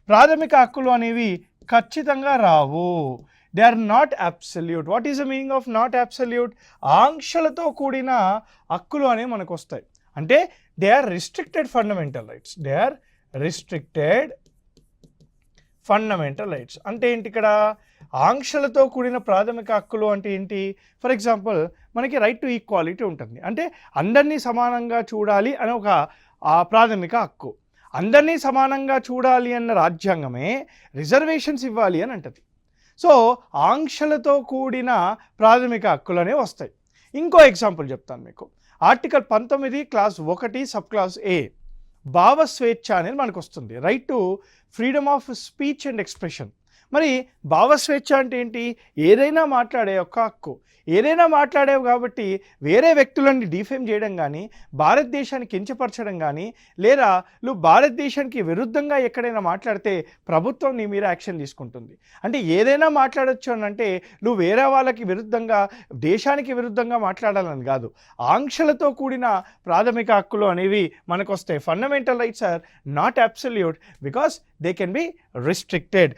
ప్రాథమిక హక్కులు అనేవి ఖచ్చితంగా రావు. They are not absolute. What is the meaning of not absolute? ఆంక్షలతో కూడిన హక్కులు అనేవి మనకు వస్తాయి. అంటే they are restricted fundamental rights. They are restricted fundamental rights. అంటే ఏంటి ఇక్కడ? ఆంక్షలతో కూడిన ప్రాథమిక హక్కులు అంటే ఏంటి? ఫర్ ఎగ్జాంపుల్ మనకి రైట్ టు ఈక్వాలిటీ ఉంటుంది. అంటే అందరినీ సమానంగా చూడాలి అని ఒక ప్రాథమిక హక్కు. అందరినీ సమానంగా చూడాలి అన్న రాజ్యాంగమే రిజర్వేషన్స్ ఇవ్వాలి అని అంటది. సో ఆంక్షలతో కూడిన ప్రాథమిక హక్కులు అనేవి వస్తాయి. ఇంకో ఎగ్జాంపుల్ చెప్తాను మీకు. ఆర్టికల్ 19 క్లాస్ 1 సబ్ క్లాస్ ఏ భావ స్వేచ్ఛ అనేది మనకు వస్తుంది. Right to freedom of speech and expression. మరి భావ స్వేచ్ఛ అంటే ఏంటి? ఏదైనా మాట్లాడే యొక్క హక్కు. ఏదైనా మాట్లాడేవు కాబట్టి వేరే వ్యక్తులని డిఫేమ్ చేయడం కానీ, భారతదేశాన్ని కించపరచడం కానీ, లేదా నువ్వు భారతదేశానికి విరుద్ధంగా ఎక్కడైనా మాట్లాడితే ప్రభుత్వం నీ మీద యాక్షన్ తీసుకుంటుంది. అంటే ఏదైనా మాట్లాడొచ్చు అని అంటే నువ్వు వేరే వాళ్ళకి విరుద్ధంగా, దేశానికి విరుద్ధంగా మాట్లాడాలని కాదు. ఆంక్షలతో కూడిన ప్రాథమిక హక్కులు అనేవి మనకు వస్తాయి. Fundamental rights are not absolute because they can be restricted.